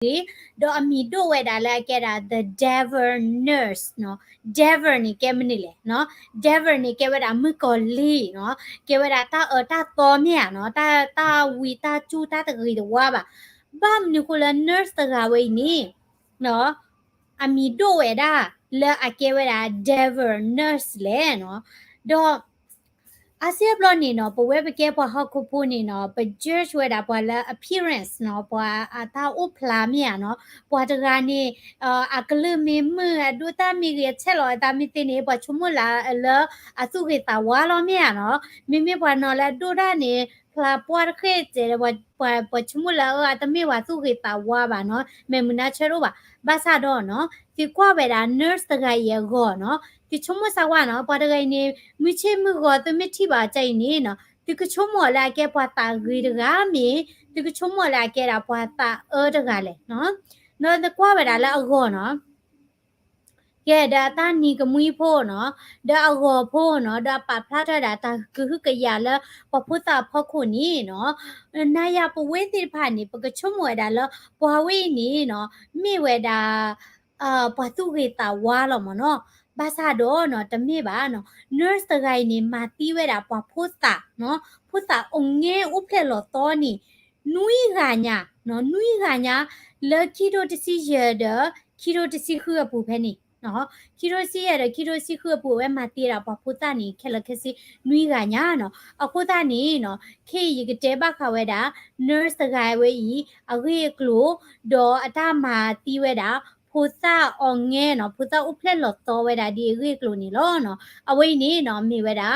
do amido weda la kera the devil nurse no devil ni ke mni le no devil ni ke weda mu ko li no ke weda ta to mya no ta wi ta chu ta ta ri wa ba ni ko la nurse ta ga we ni no amido weda la akeweda devil nurse le no do asia blo ni no po we be ke po ha ko pu ni no pe church we da po la appearance no po ta u phla mi ya no po ta ga ni a klu mi mu du ta mi ge che lo ta mi ti ni po chu mu la la a su ge ta wa lo mi ya no mi po no la du da ni phla po khe che po chu mu la ta mi wa su ge ta wa ba no me mu na che ro ba sa do no ti kwa be da nurse ta ga ye go no ti chu mu sa wa no po ta ga ni mi che mu go to mi ti ba chai ni no ti ku chu mo la ke po ta gi de ga mi ti ku chu mo la ke da po ta de ga le no ta kwa be da la go noကဲဒါတာနီကမွီဖို့နော်ဒါအဂောဖို့နော်ဒါပဖလာတာတာကကရလပပုတာဖခုနီနော်နာယပဝေတိဖာနီပကချုံဝဲဒါလဘွာဝေနီနော်မိဝဲဒါပသူကေတာဝါလောမနော်ဘာသာတော့နော်တမေပါနော် nurse တဂိုင်နီမာတီဝဲဒါပဖုတာနော်ဖုတာအုံငဲဥဖလေလောတော်နီနွိဂါညာနော်နွိဂါညာလကီတိုတစီရဒကီတိုတစီခုပူဖဲနီနော်ခီရိုစီရခီရိုစီခုပူဝဲမတီရာပဖုတာနီခက်လခစီနွိကညာနော်အခုတာနီနော်ခေရကတဲဘခဝဲတာ nurse တဂိုင်ဝဲဤအခေကလိုဒေါ်အတမာတီဝဲတာဖုစာအောင်ငဲနော်ဖုစာဥဖလက်လော်တော်ဝဲတာဒီအခေကလိုနီလောနော်အဝိနီနော်မိဝဲတာ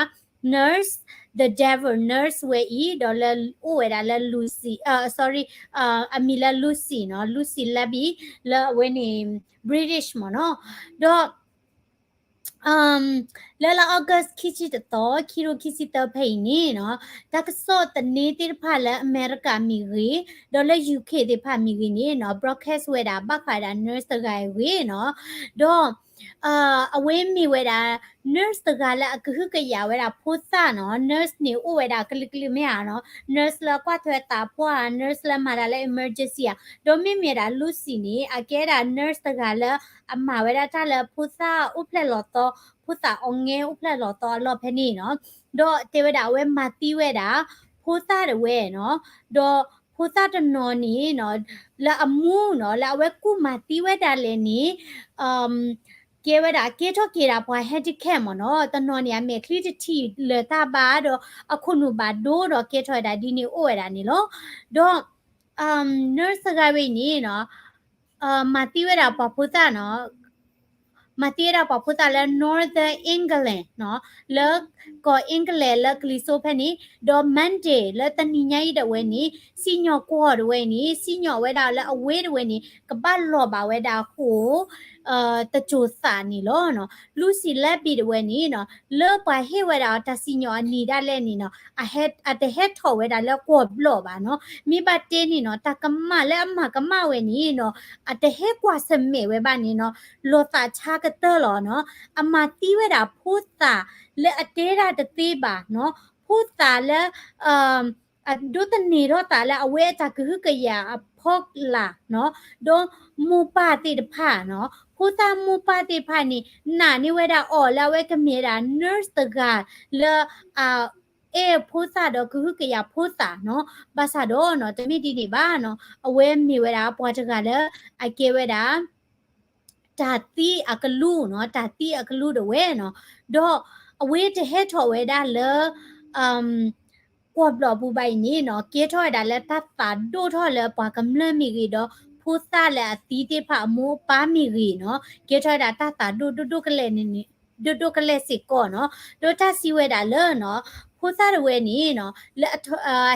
nurse the devil nurse ဝဲဤဒေါ်လဥဝဲတာလလူစီsorry အမီလာလူစီနော်လူစီလဘီလဝဲနီ British မနော်တော့ လာလာအော့ဂတ်ခီချီတတော့ခီရိုခီစီတဖိနေနော်ဒါကစောတနေတိဖာလာအမေရိကမီရီဒေါ်လာ UK တိဖာမီရီနေနော် broadcast ဝဲတာဘခါတာ nurse တကယ်ဝေးနော်တော့အဝေးမီဝဲတာ nurse တကလည်းအခုကရဝဲတာဖိုးစနော် nurse နေဥဝဲတာကလကလမရနော် nurse လာကွာထွဲတာပွား nurse လာမာလာ emergency อ่ะဒေါ်မီမီတာလူစီနေအကဲတာ nurse တကလည်းအမဝဲတာတလည်းဖိုးစဥဖလက်လော်တော့ဖုတာအောင်ငဲဥဖလက်လော်တော့လော်ဖဲနေနော်တော့တေဝတာဝဲမတီဝဲတာဖိုးသားတဝဲနော်တော့ဖိုးသားတနော်နီနော်လာအမှုနော်လာဝဲကုမတီဝဲတာလည်းနီကဲဝတာကေထော့ကေတာဘွာဟက်ဒီကက်မနော်တနော်နီအမေခလီတီလေတာပါတော့အခုနုပါဒိုးတော့ကေထော့တာဒီနီအိုဝဲတာနီလောတော့ nurse ကဝဲနီနော်မတီဝဲတာပဖုတာနော်มาตีราปอพุตาและ Northern England เนาะแล้วก็ England แล้วกลิโซเพนี่ดอมันเดแล้วตนิญาอีดเวนี่ซิญอกัวดเวนี่ซิญอเวดาแล้วอเวดเวนี่กะบะลอบาเวดาโหตะโจสานี่ล้อเนาะลูซีแลบีดเวนี่เนาะเลอปาเฮเวดาตะซิญอนีดาเลนี่เนาะat the head ทอเวดาแล้วกัวบลอบาเนาะมีบาเตนี่เนาะตะกะมะและอมะกะมะเวนี่เนาะ at the head กว่าสเมเวบานี่เนาะโลตาชากะเตอร์လောနော်အမတီးဝဲတာဖိုးတာလက်အတဲတာတသေးပါနော်ဖိုးတာလက်ဒုတနေတော့တာလက်အဝဲတာကဟကရဖောက်လာနော်ဒုမူပါတိတဖာနော်ဖိုးတာမူပါတိဖာနီနာနေဝဲတာအော်လာဝဲကမြေတာ nurse တကလက်ဖိုးစာတော့ခုကရဖိုးစာနော်ဘာသာတော့နော်တမိတီနေပါနော်အဝဲမြေဝဲတာပွားတကလည်းအကေဝဲတာตาตีอักลูเนาะตาตีอักลูเดเวเนาะดอกအဝေးတဟဲထော်ဝဲဒါလကွာဘလပူပိုင်နေနော်ကေထော်ဒါလက်တတာဒိုထော်လဲပါကမလမီရီတော့ဖူစာလဲအတီးတိဖအမိုးပါမီရီနော်ကေထော်ဒါတတာဒိုကလဲနေဒိုကလဲစစ်ကောနော်ဒိုတာစီဝဲဒါလဲနော်ဖိုးစားရဝဲနီနော်လက်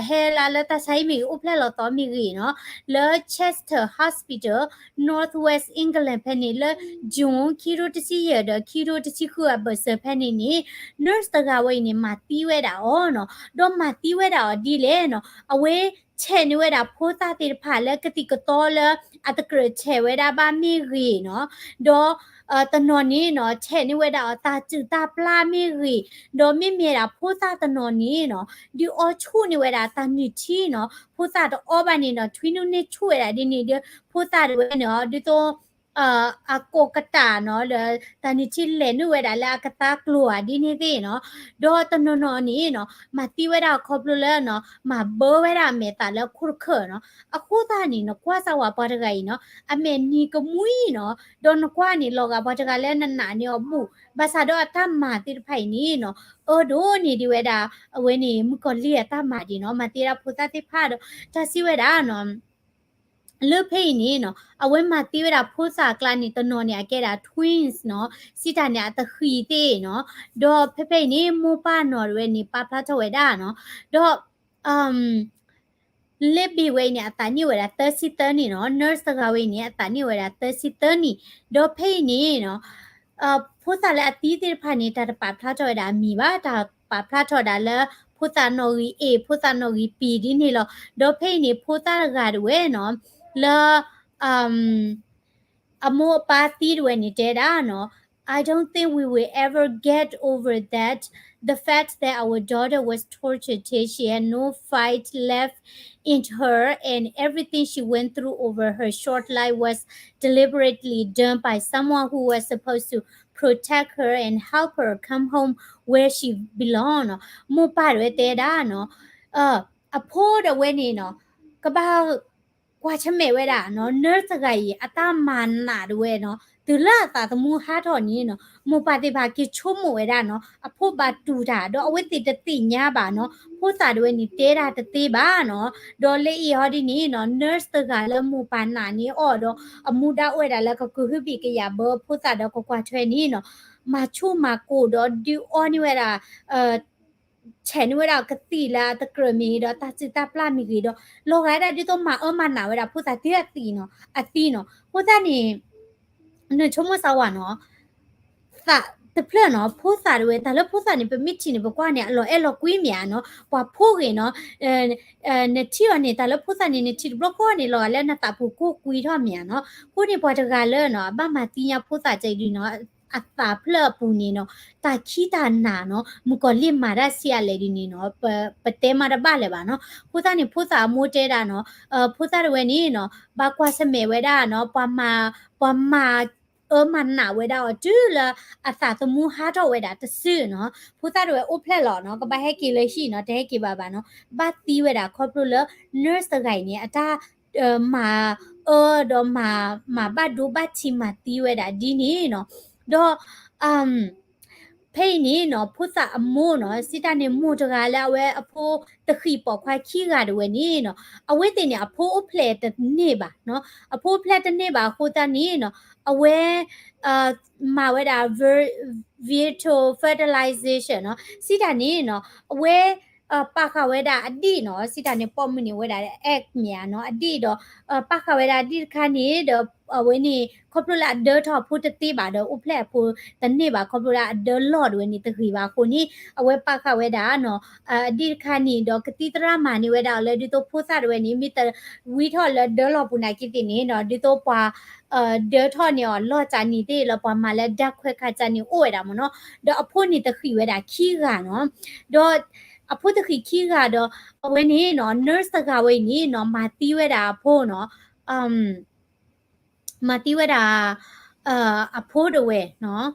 ဟဲလာလက်တဆိုင်မီဥဖလက်လော်တော်မီကြီးနော်လဲ Chester Hospital North West England ဖက်နေလဲဂျွန်ခီရိုတစီရဒခီရိုတစီခုအဘဆဖက်နေနီ nurse တကဝဲနေမတီးဝဲတာဩနော်တော့မတီးဝဲတာဒီလေနော်အဝဲ เชนเวดาพูดาติผ่านแล้วกติกโตแล้วอัตเกิดเชเวดาบ้ามีรีเนาะดอตนอนนี้เนาะเชนเวดาตาจืตาปลามีรีดอไม่มีดาพูดาตนอนนี้เนาะดิออชูนี่เวดาตานิชีเนาะพูดาตออบานี่เนาะทวินุนี่ช่วยอะดินี่เดียพูดาด้วยเนาะดิโตอาโกกตาเนาะเดตานิชิเลนเวดาละกตากลัวดินี่ติเนาะดอตนอนนี้เนาะมาติเวดาครบแล้วเนาะมาเบอเวดาเมตาแล้วคุรเคเนาะအခုသားနေနော်ကွာစာဝါပါတကကြီးနော်အမေနီကမွီနော်ဒေါ်နကွာနေလောကပါတကလဲနနာနေဘူးဘာသာတော့အတမာတိဖိုင်နီနော်အော်ဒိုနေဒီဝဲတာအဝဲနေမကောလီအတမာဒီနော်မတိရဖုသတိဖာတော့ဒါစီဝဲတာနော်လေဖိနေနော်အဝဲမှာတိဝဲတာဖိုးစာကလာနေတနော်နေအကဲတာ twins နော်စီတာနေအတခီတေနော်ဒေါ်ဖိနေမောပါနော်ဝဲနေပါဖလာထဝဲတာနော်ဒေါ်လေဘီဝဲနေအတန်နီဝဲတာ30နီနော် nurse တကဝဲနေအတန်နီဝဲတာ30နီဒေါ်ဖိနေနော်ဖိုးစာလဲအတီးတေဖာနေတာပါဖလာထဝဲတာမိပါဒါပါဖလာထော်တာလဲဖိုးစာနော်ကြီး A ဖိုးစာနော်ကြီး P ဒီနေလောဒေါ်ဖိနေဖိုးစာကဝဲနော်la amo pati when it did no I don't think we will ever get over that the fact that our daughter was tortured till she had no fight left in her and everything she went through over her short life was deliberately done by someone who was supposed to protect her and help her come home where she belonged mo pa re te da no a po the when no ကဘာကွာချမဲဝဲတာနော် nurse ကကြီးအတမန်နာတွေဝဲနော်ဒူလာတာတမှုဟာတော်နီနော်မပါတိပါကိချုံမဝဲတာနော်အဖို့ပါတူတာတော့အဝိတိတတိညာပါနော်ဖို့စာတွေနီတဲတာတတိပါနော်ဒေါ်လေးဟောဒီနီနော် nurse တကလည်းမပါနာနီအော်တော့အမှုတာဝဲတာလည်းကကုဟပိကရဘောဖို့စာတော့ကွာချွဲနီနော်မချုမကိုတော့ဒီအော်နီဝဲတာချန်ဝဲတာကတိလာတကရမီတော့တာချစ်တာပလာမီကြီးတော့လောကရတဲ့ဒီတော့မအမနာဝဲတာဖုသာတိရတီနော်အတီနော်ဖုသာနေနချုံမဆောဝါနော်သာတပလနော်ဖိုးစာတွေဒါလည်းဖိုးစာနေပမစ်ချီနေပကွာနေအလောအဲ့လောကွေးမြန်နော်ပွာဖိုးကေနော်နေချီရနေဒါလည်းဖိုးစာနေနေချီဘလော့ကောနေလောလည်းနတာဖို့ကိုကွေးတော့မြန်နော်ကိုနေပွားတကလည်းနော်အဘမတီးရဖိုးစာကြိတ်ဒီနော်အတာဖလပူနေနော်တာခီတာနာနော်မကောလိမာရစီရလေဒီနေနော်ပတဲမာရပါလေပါနော်ဖိုးစာနေဖိုးစာမိုးတဲတာနော်ဖိုးစာတွေနေနော်ဘာကွာစမဲဝဲတာနော်ပွာမာมันหนาเวดาจื้อละอาสาสมูฮาดเวดาตะซื่อเนาะผู้ตาด้วยโอเพลหรอเนาะก็บ่ให้กิเลยရှိเนาะแต่ให้กิบาบาเนาะบัดตีเวดาครอบรู้แล้ว nurse ไก่เนี่ยอาตามาดอมาบัดดูบัดชิมาตีเวดาดีนี่เนาะดอဖိနေနော်ဖုစာအမိုးနော်စစ်တနေမို့တကလည်းဝဲအဖိုးတခိပေါ်ခွာခီကတဝဲနေနော်အဝဲတင်နေအဖိုးအဖလက်တနေပါနော်အဖိုးဖလက်တနေပါခိုတနေနော်အဝဲမာဝဲတာ virtual fertilization နော်စစ်တနေနော်အဝဲပါခဝဲတာအတိနော်စစ်တနေပေါ်မနေဝဲတာ egg မြန်နော်အတိတော့ပါခဝဲတာဒီခါနေတော့ဝဲနေခေါပလိုလာဒေါ်ထော်ဖုတတိပါတော့ဥဖလက်ဖုတနေပါခေါပလိုလာဒေါ်လော့ဝဲနေတခိပါခုနေအဝဲပါခဝဲတာနော်အဒီခါနေတော့ကတိတရမာနေဝဲတာလေဒီတော့ဖုစားဝဲနေမိတဝီထော်လေဒေါ်လော့ပူနာကိတိနေနော်ဒီတော့ပွာဒေါ်ထော်နေလော့ချာနေတဲ့လောပွာမာလေဓာတ်ခွဲခါချာနေအိုဝဲတာမနော်တော့အဖို့နေတခိဝဲတာခီကနော်တော့အဖို့တခိခီကတော့ဝဲနေနော် nurse ကဝဲနေနော်မာတီဝဲတာဖို့နော်မာတီဝဲတာအဖိုးတဝဲနော်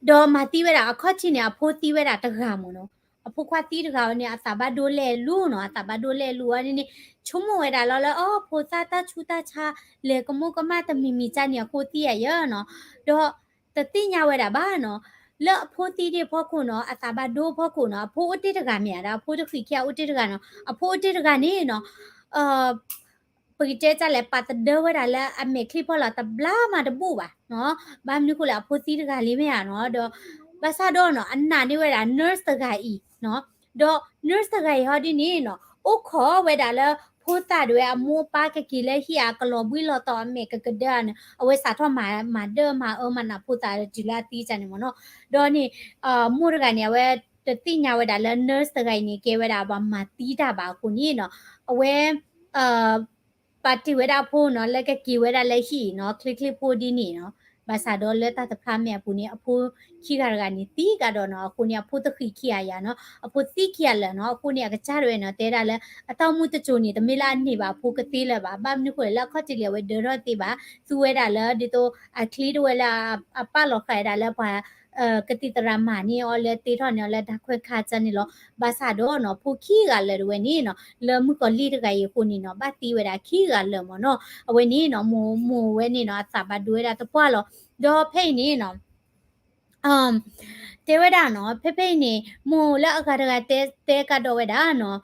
ဒေါ်မာတီဝဲတာအခေါ်ချင်းနေအဖိုးတီဝဲတာတကမနော်အဖိုးခွာတီတကနေအစာဘဒိုလဲလူနော်အစာဘဒိုလဲလူအနေချုံမဝဲတာလောအော်ဖိုစာတာချူတာချာလေကမကမတမီမီချာနေခိုတီရနော်ဒေါ်တတိညာဝဲတာဘာနော်လောအဖိုးတီတဲ့ဖောက်ခုနော်အစာဘဒိုဖောက်ခုနော်အဖိုးအတိတကမြန်တာအဖိုးတခိခရအတိတကနော်အဖိုးအတိတကနေနော်ပရိတဲကြလဲပတ်ဒဝရလာအမေခလိပေါ်လာတဘလာမတပူပါနော်ဘာမနခုလာဖိုစီတကလေးမရနော်တော့ဘာသာတော့နော်အနာနေဝရ nurse တကဤနော်တော့ nurse တကဟောဒီနေနော်အိုခေါ်ဝဲတာလဲဖိုးတာတွေအမိုးပါကကီလဲဟီယာကလောဘွီလောတော့အမေကကဒန်အဝဲစာတော့မာဒမနာဖိုးတာဒီလာတီးချန်နေမနော်တော့နေမိုးရကနေဝဲ တတိညာဝဲတာလဲ nurse တကိုင်နေကဲဝဲတာပါမတီးတာပါကိုနီနော်အဝဲပါတီဝဲတာဖို့နော်လက်ကကီဝဲတာလက်ရှိနော် click ဖို့ဒီနေနော်ဘာသာတော့လက်တာတဖားမြပူနေအဖိုးခိကရကနေတီးကတော့နော်ကိုနေအဖိုးတခိခိရနော်အဖိုးတီးခိရလဲနော်ကိုနေကကြားရဲနော်တဲတာလဲအတောက်မှုတချို့နေတမေလာနေပါဖိုးကတိလဲပါဘာမနခွေလက်ခတ်တိလဲဝဲဒရတိပါသူဝဲတာလဲဒီတော့အခလီဝဲလာအပလောခိုင်တာလဲပါကတိတရမာနီအော်လေတေထော်နော်လေဒါခွဲခါချန်နီလောဘာသာတော့နော်ဖူခီကလည်းဝဲနီနော်လမှုကလီတကရေကိုနီနော်ဘာတီဝဲတာခီကလည်းမနော်အဝဲနီနော်မိုဝဲနီနော်အစာပါဒွဲတာတပွားလောဒေါ်ဖိတ်နီနော်တေဝဲတာနော်ဖိဖိနေမိုလက်အခါတကတဲကတော့ဝဲတာနော်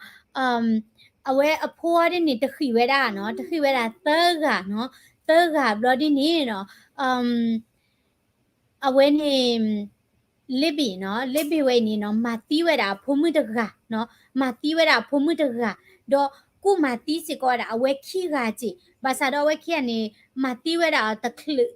အဝဲအဖိုးရနေတခိဝဲတာနော်တခိဝဲတာသကနော်သကဘလော်ဒီနေနော်အဝဲနေလစ်ဘီနော်လစ်ဘီဝဲနေနော်မာတီးဝဲတာဖုံးမှုတကနော်မာတီးဝဲတာဖုံးမှုတကတော့ကုမာတီးစီကောတာအဝဲခိကကြည့်ဘာသာတော့ဝဲခိကနေမာတီးဝဲတာ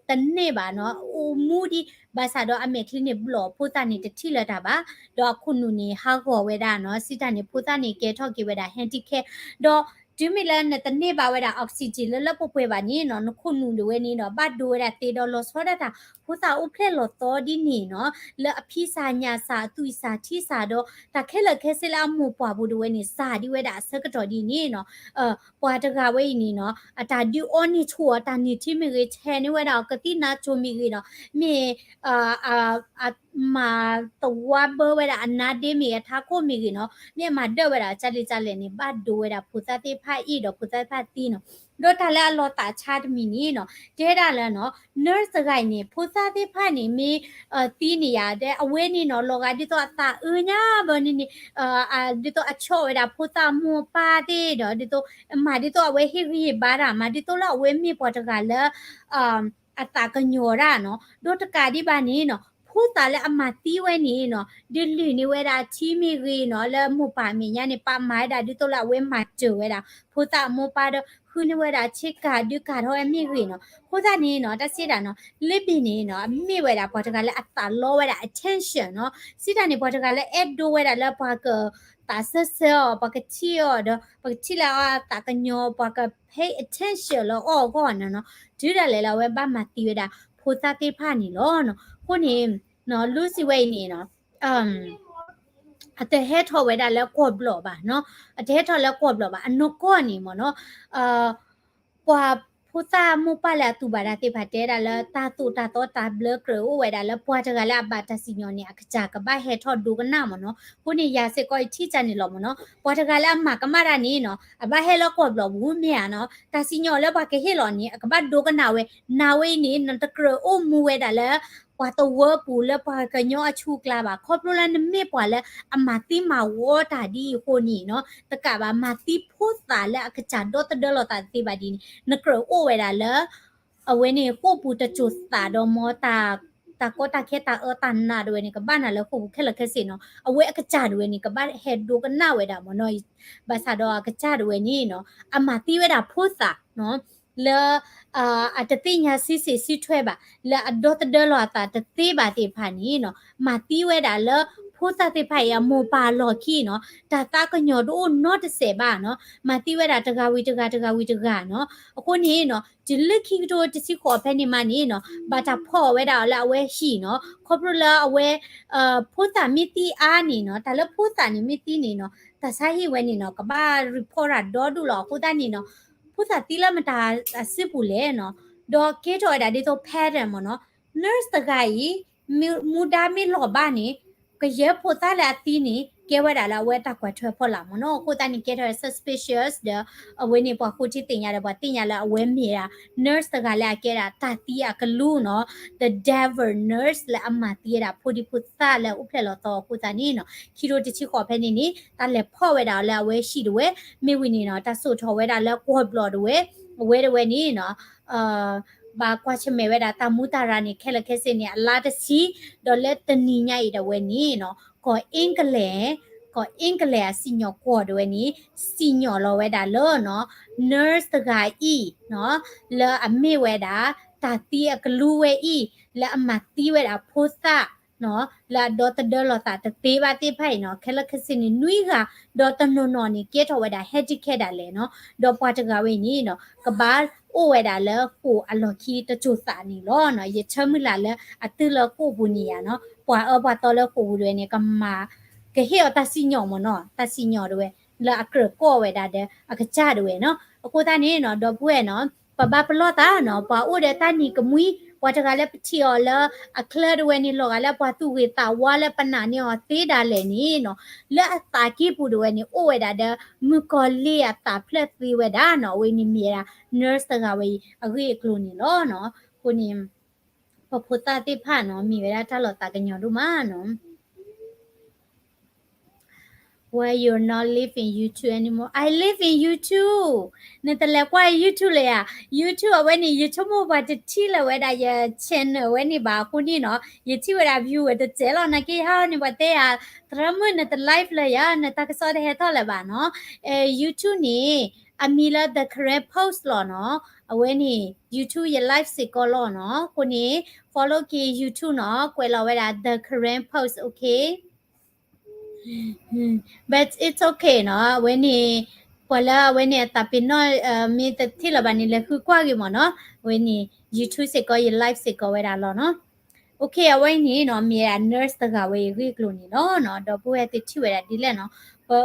တနေပါနော်အိုမူဒီဘာသာတော့အမေကလင်းနေဘလော့ဖိုးတာနေတတိလတာပါတော့ခုနူနေဟာကောဝဲတာနော်စစ်တာနေဖိုးတာနေကဲထော့ကေဝဲတာဟန်တီခဲတော့ဒီမီလန်နဲ့တနေ့ပါဝဲတာအောက်ဆီဂျင်လပပွေပါနေနော်ခုနူလွဲနေနော်ဘတ်ဒိုရတေဒေါ်လောဆောဒတာဖိုးတာဥဖလက်လောတော်ဒီနေနော်လအဖီစာညာစာသူစာတီစာတော့တခဲလခဲစလာမှုပွားဘူးဒဝဲနေစာဒီဝဲတာဆကတော်ဒီနေနော်ပွားတကဝဲနေနော်အတာဒီအော်နီချူအတာနီတီမီရေချဲနေဝဲတာကတိနာချိုမီရေနော်မေမာတဝါဘဝဲတာအနာဒေမီထားကိုမီရေနော်မြေမှာတော့ဝဲတာချက်လေးချက်လေးနေဘတ်ဒိုဝဲတာဖူစာတေဖိုက်ဤတော့ဖူစာဖတ်တီနော်တော့တလဲအလောတာချာတမီနီနော်တဲတာလဲနော် nurse ဂိုင်နေဖူစာတေဖိုက်နေမီတီးနေရတဲ့အဝဲနေနော်လောကဒီတော့အသာညာဘနေနေဒီတော့အချော့ဝဲတာဖူစာမောပါတေတော့ဒီတော့မာဒီတော့အဝဲဟိဟိဘာရာမာဒီတော့လအဝဲမီပေါ်တကလဲအတာကညော်ရနော်တို့တကဒီပါနေနော်ဖိုးတာလဲအမတီးဝဲနေနော်ဒီလူနေဝဲတာချီမီရီနော်လဲမှုပါမီညနေပါမိုင်းတာဒီတော့လဝဲမှာကျဝဲတာဖိုးတာမောပါတော့ခုနေဝဲတာချစ်ကဒုကတော့အမီရီနော်ဖိုးတာနေနော်တဆီတာနော်လစ်ပင်နေနော်အမီဝဲတာပေါ်တကလဲအတာလောဝဲတာ attention နော်စီတာနေပေါ်တကလဲ add ဒိုဝဲတာလဲပါကတာဆဆောပကချီယောဒပကချီလာတာကညောပက pay attention လောအော်ကောနော်ဒီရလဲလာဝဲပါမတီးဝဲတာဖိုးတာကေဖာနေလောနော်ခုနေနော်လူစီဝဲနေနော်အတဲ့ဟဲထော်ဝဲတာလဲကော့ဘလော့ပါနော်အတဲ့ထော်လဲကော့ဘလော့ပါအနုကော့နေမနော်ပွာဖူတာမူပါလာတူပါတာတေဖတ်တဲတာလဲတာတူတာတော့တာဘလကရဝဲတာလဲပွာတကလဲအပါတစီညောနေအခကြကပါဟဲထော်ဒူကနာမနော်ခုနေရစစ်ကောထိချန်နေလောမနော်ပွာတကလဲအမကမရနေနော်အပါဟဲလောကော့ဘလော့ဘူးမြာနော်တစီညောလဲပါကဟဲလောနေအကပါဒူကနာဝဲနာဝဲနေနတကရအိုမူဝဲတာလဲပွာတော့ဝပူလဲပွာကညောအချူကလာပါခေါပလိုလန်မေပွာလဲအမတိမဝေါ်တာဒီဟိုနီနော်တကပါမတိဖို့တာလဲအခကြတော့တဒလောတာတိပါဒီနကရအိုဝဲတာလဲအဝဲနေကိုပူတချူတာတော့မောတာတာကိုတာခဲတာတာနာဒဝဲနေကဘာနာလဲခုခဲလခဲစီနော်အဝဲအခကြဒဝဲနေကဘာဟက်ဒိုကနာဝဲတာမနော်ဘာသာတော့အခကြဒဝဲနေနော်အမတိဝဲတာဖို့တာနော်လဲအတတိညာစီစီစီထွဲပါလဲအဒေါ်တဒလောတာတတိပါတိဖာနီနော်မတိဝဲတာလဲဖိုးတာတိဖိုင်ရမောပါလော်ခီနော်ဒါတာကညောတို့ not စေပါနော်မတိဝဲတာတကဝီတကနော်အခုနေနော်ဒီလက်ခီတို့တစီခေါ်ဖဲနေမနေနော်ဘာတာဖော်ဝဲတာလဲအဝဲရှိနော်ခေါပရလာအဝဲဖိုးတာမီတီအားနေနော်ဒါလဲဖိုးတာနေမီတီနေနော်တဆိုင်ဟိဝဲနေနော်ကဘာ report ဒေါ်ဒူလောဖိုးတာနေနော်ဖိုးတာတီလာမတာစစ်ပူလဲနော်ဒေါ်ကေထော်ဒါဒီတော့ဖဲတယ်မနော် nurse တကကြီးမူဒါမီလောဘာနေကရဖို့တာလာတီနေကဲဝဲတာလာဝဲတာကွက်ထွဲဖော်လာမနော်ကိုတန်နေကဲထော် suspicious အဝဲနေပေါ့ကိုချစ်တင်ရတယ်ပေါ့တင်ရလာအဝဲမြေတာ nurse တကလာကဲတာတာတီရကလူနော် the devil nurse လာအမတီရတာဖိုဒီဖူတာလာဥဖလဲလောတော့ကိုတန်နေနော်ခီရိုတချီခေါ်ဖဲနေနေတာလဲဖော့ဝဲတာလာဝဲရှိတယ်ဝဲမေဝီနေနော်တဆုထော်ဝဲတာလာကော့ဘလော်တွေဝဲဝဲနေနော်ဘာကွာချမေဝဲတာတမူတာရာနေခဲလခဲစနေအလာတစီဒေါ်လက်တနီညိုက်တဝဲနေနော်ကောအင်္ဂလဲစီညောကောဒဝဲနေစီညောလောဝဲတာလောနော် nurse တကဤနော်လဲအမေဝဲတာတာတီအကလူဝဲဤလဲအမတီဝဲတာဖိုးစာ เนาะละดอตเดอลอตาตะเตบาติไผเนาะแค่ละคสินี่นุยกะดอตโนนอนี่เกทอเวดาเฮจิเคดาเลเนาะดอปาตกะเวนี่เนาะกะบาโอเวดาเลกูอลอคีตะจุสานี่ลอเนาะเยชะมึลาเลอะตึลกูบุนียาเนาะปวาปวาตอเลกูบุเวนี่กะมากะเฮอตาซิญอมเนาะตาซิญอด้วยละอะเกรก็เวดาเดอะกะจาด้วยเนาะกูตานี่เนาะดอป่วยเนาะปะบาปลอตาเนาะปาโอเดตานี่กะมุยปวาตกะเลปทิออเลอะเคลดเวนี่ลอกะเลปวาตุเวตาวาเลปนานี่อเตดาเลนี่เนาะและตากีปูดเวนี่โอเวดาเดมุกอลีอะตาเพลตวีเวดาเนาะเวนี่มีรา nurse ตะกะเวอะเกคลูนี่ลอเนาะคุนี่พอพุตาติพาเนาะมีเวลาทะลอตากะญอดูมาเนาะ where you're not living YouTube anymore I live in YouTube เนี่ยแต่แล้วกว่า YouTube เลยอ่ะ YouTube เอาไว้นี่ YouTube โมบายจะที่ละเวลาอย่า channel ไว้นี่บาคุณนี่เนาะอย่าที่เวลา view แต่เจลนะกี่ห้านี่ว่าแต่อ่ะตระมึนเนี่ยแต่ live เลยอ่ะเนี่ยตากสอดให้ทอเลยบาเนาะYouTube นี่อามีละ the correct post หรอเนาะเอาไว้นี่ YouTube อย่า live สิก็รอเนาะคนนี้ follow กี่ YouTube เนาะกวยเราเวลา the correct post okay but it's okay เนาะเว้นนี่พอแล้วเว้นนี่แต่เป็นน้อยมีแต่ที่ละบันนี่เลยคือกว่ากี่หมอเนาะเว้นนี่ YouTube สิก็ยังไลฟ์สิก็เวลาแล้วเนาะโอเคเอาไว้นี่เนาะมีอ่ะ nurse ตะกะเวคือกลุ่นนี่เนาะดอกบัวติดที่เวลาดีแล้วเนาะ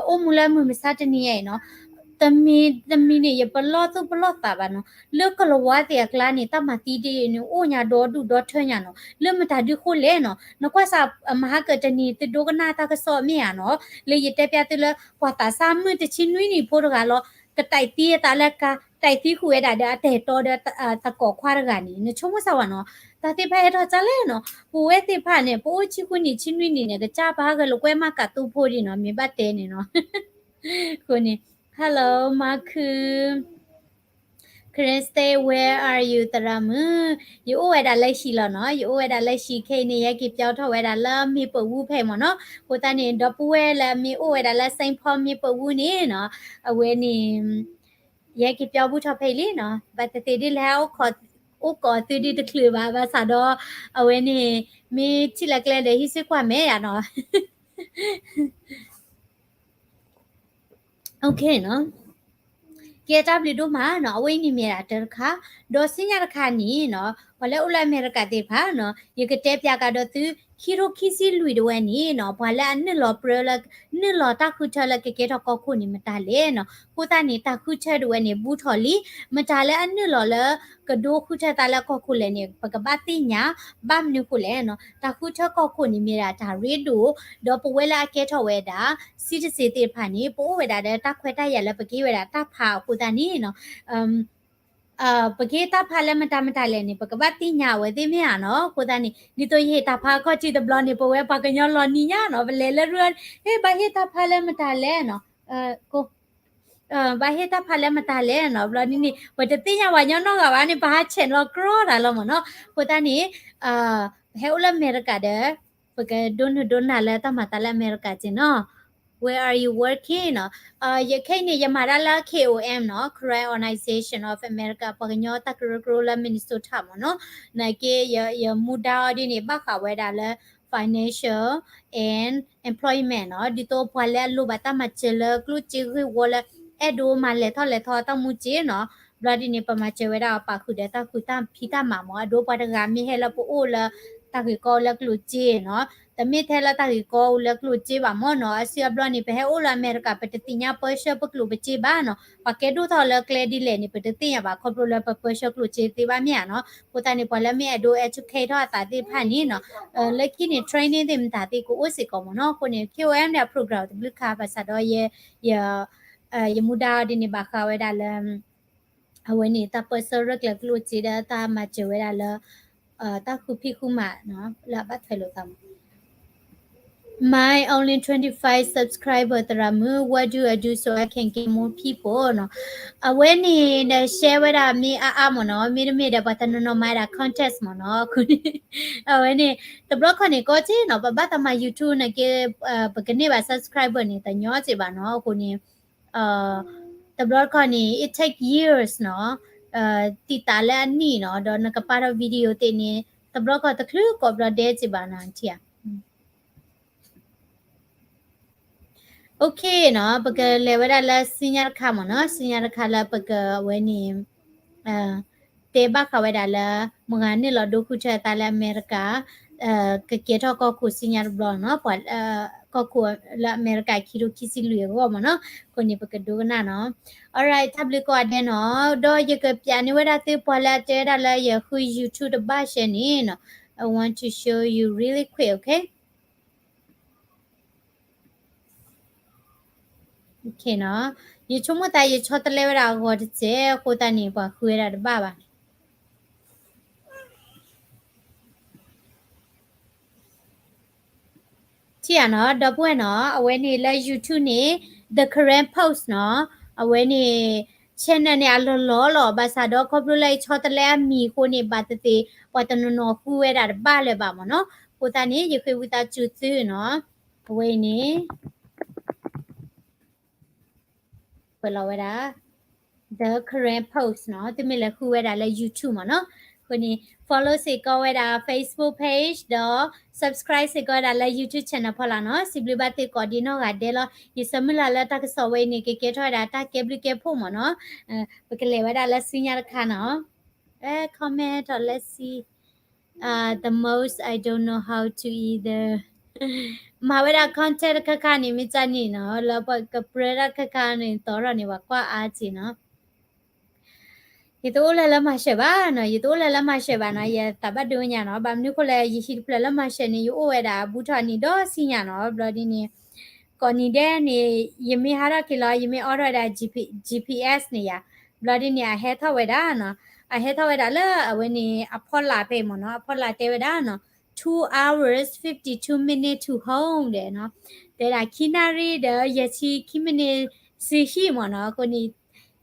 โอ้มูลมือไม่ซาตนี่ไอ้เนาะตะมีเนี่ยอย่าปลอดตัวปลอดตาบ้านเนาะเลือกกลัวแต่กลานี่ตามาตีดีนี่โอ้ยาดอดูดอเทญาเนาะเลือกมาตาดูคู่เล่เนาะนกว่าซามหาเกิดนี่ติดูกันหน้าตาก็สอมีอ่ะเนาะเลยยแต่เปียติละกว่าตาซ้ำมือจะชิ้นวินี่โพดกาลก็ไตตีตาละกะไตตีคุยดาเดอแต่โตเดตะกอควารกานี่เนี่ยชงว่าสวะเนาะตาติพายทอจะเล่เนาะปูเวติพาเนี่ยปูชิคุนี่ชิ้นวินี่เนี่ยก็จ้าพาก็ลูกแว่มากะตูโพดีเนาะมีบัดเตนี่เนาะคนนี้ Hello มาคือ Kriste where are you ตระมืออยู่เวดาเลยชีแล้วเนาะอยู่เวดาเลยชีเคนี่ยากิเจ้าทอเวดาละมีปวูเพมเนาะโคตานี่ดอปเวละมีเวดาละไซพอมีปวูนี่เนาะเอาเวนี่ยากิเจ้าบุทอเพลีเนาะบัดเตดิแล้วขออุกอตืดีตะคลือบาสาดอเอาเวนี่มีที่ละแกลเดฮิซิกว่าแม่อ่ะเนาะโอเคเนาะKW တို့မှာနော်အဝိနေမြတာတခါဒေါ်စင်ရတခါနီနော်ဘာလဲဥလာမေရကတဲ့ဖာနော်ယကတဲ့ပြကတော့သူခီရိုခီစီလူတွေနီနော်ဘာလဲနှစ်လောပရလနှစ်လောတခုထလကကေတော့ကောခုနီမတလဲနော်ကိုတနီတခုချက်တွေနီဘူးထော်လီမတလဲအနှစ်လောလကဒိုခုချက်တလဲကောခုလဲနီပကပတိညာဘမ်နုခုလဲနော်တခုချက်ကောခုနီမြတာဒါရီဒိုဒေါ်ပဝဲလာကေထော်ဝဲတာစီတစီတေဖာနီပိုးဝဲတာတဲ့တခွဲတရလဲပကေးဝဲတာတဖာကိုတနီနော်ปะเกตาพาเลมตามตาเลนี่ปะกะบัติญาเวติเมียเนาะโคตานี่นี่ตัวเฮตาพาก็จิตบลอนี่ปะเวปะกะญอลอนี่ญาเนาะเวเลเลรวนเฮบะเฮตาพาเลมตาเลเนาะโกบะเฮตาพาเลมตาเลเนาะบลอนี่ปะติญาว่าญอเนาะกะบานี่บาเชนลอกรอดาลอมเนาะโคตานี่เฮอุลเมริกาเดปะกะดนนาเลตามาตาเลเมริกาจิเนาะwhere are you working เนาะยะไข่นี่ยะมาดาลา KOM เนาะ Korean Organization of America ปะกะญอตะกรกรลา Minnesota มเนาะนาเกยะมูดาดินี่บักขะเวดาล financial and employment เนาะดิโตพอลลูบะตะมาเจลกลุจิคือวอลเอดูมาเลทอเลทอตะมูจิเนาะบลาดินี่ปะมาเจเวดาปะคุเดตะคุตะพิตะมาหมอดูปะตะกามีเฮลปูโอลตะคือก็ลกลุจิเนาะตะมีเทละตะคือก็ลกลุจิบะหมอเนาะเสียบลอนี่ไปเฮโอลอเมริกาปะตะติญาเปอร์เชปกลุบจิบะเนาะปะเกดูทอลเคลดิเลนี่ปะตะติญาบะคอปโลลปะเปอร์เชกลุจิติบะเมียเนาะกูตานี่ปอละเมียดู educate ทอตาติพานี่เนาะเลกินี่ training ติมตาติกูอุสิก็มเนาะคนนี่ QM เนี่ย program ติบลคาภาษาดอยมุดาดินี่บะคาเวดาลเอาไว้นี่ตาเปอร์เซอร์กลกลุจิดาตามาเจเวดาลตาคุพิคุมาเนาะละบัดเฟโลตาม My only 25 subscriber ตรามือ what do I do so I can get more people เนาะเอาไว้นี่เดแชร์ไว้ดามีมเนาะมีเดบัตนนมาดา contest มเนาะคุณเอาไว้นี่ตบล็อกคนนี้ก็จีเนาะบัดตามา YouTube นะเกปกนี่บา subscriber นี่ตะญอจิบาเนาะคุณนี่ตบล็อกคนนี้ it take years เนาะติตาและอันนี้เนาะดอนกะปาราวิดีโอเตนี่ตบล็อกก็ตะคลือก็บลอเดจิบานันเทีย โอเคเนาะปะกะเลวดาละสิญญาคามเนาะสิญญาคาละปะกะเวนีเตบะคาเวดาละมงานนี่ลอดูคุชะตาละอเมริกากะเกทอก็คุสิญญาบลอเนาะปะก็คุละอเมริกาคิรุคิสิลุยก็มเนาะคนนี้ปะกะดูนะเนาะ alright ทับลิกอดเดเนาะดอยกะปยานิเวดาเตปอละเตดาละยะคุ YouTube ดบะเชนี่เนาะ I want to show you really quick okay โอเคเนาะยูชมตายชอตเลวราก็จะเจ้โคตานี่ปะคุยระบ้าบะที่อ่ะเนาะดับเบิลเนาะเอาไว้นี่แล้ว YouTube นี่ the current post เนาะเอาไว้นี่เช่นนั้นเนี่ยล้อภาษาดอกเขาพูดเลยชอตเลมีคนนี่บาดเตปะตนนอคุยระบ้าเลยบ้ามันเนาะโคตานี่ยูคุยวิตาจุดซื้อเนาะเอาไว้นี่เปิดเราไว้ละ the current post เนาะที่มีเลยคุยได้เลย YouTube มาเนาะคนนี้ follow สิก็ไว้ได้ Facebook page เด้อ subscribe สิก็ได้เลย YouTube channel พอละเนาะสิบลิบัติก็ดีเนาะก็เดี๋ยวเรายิ่งสมิลาแล้วถ้าก็สวยนี่เก๋ๆถอยได้ถ้าเก็บลิเก็บพวกมันเนาะไปกันเลยไว้ได้แล้วสิญญาค่ะเนาะcomment or let's see the most I don't know how to either มาเวลา content ค่ะนี่ไม่จานี่เนาะแล้วก็ product ค่ะนี่ต่อเรานี่ว่าก็อาจีเนาะ Itu la mashe ba no itu la mashe ba no ye taba do nya no bam ni ko le yi shi la mashe ni yo we da bu tha ni do si nya no bloody ni ko ni de ni yimi hara kila yimi order da GPS ni ya bloody ni a he tha we da no a he tha we da la we ni a phot la pe mo no a phot la te we da no 2 hours 52 minutes to home တယ်เนาะแต่ละคินารีเดยชีคิมเนซีชีมเนาะคนนี้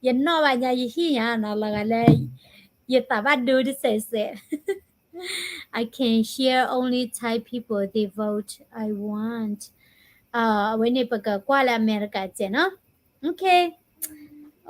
ยันนอว่าญายิฮิยานะละกันเลยยตาบาดูดิเสเส I can share only Thai people they vote I want วันนี้ปะกะกว่าละอเมริกาเจเนาะโอเค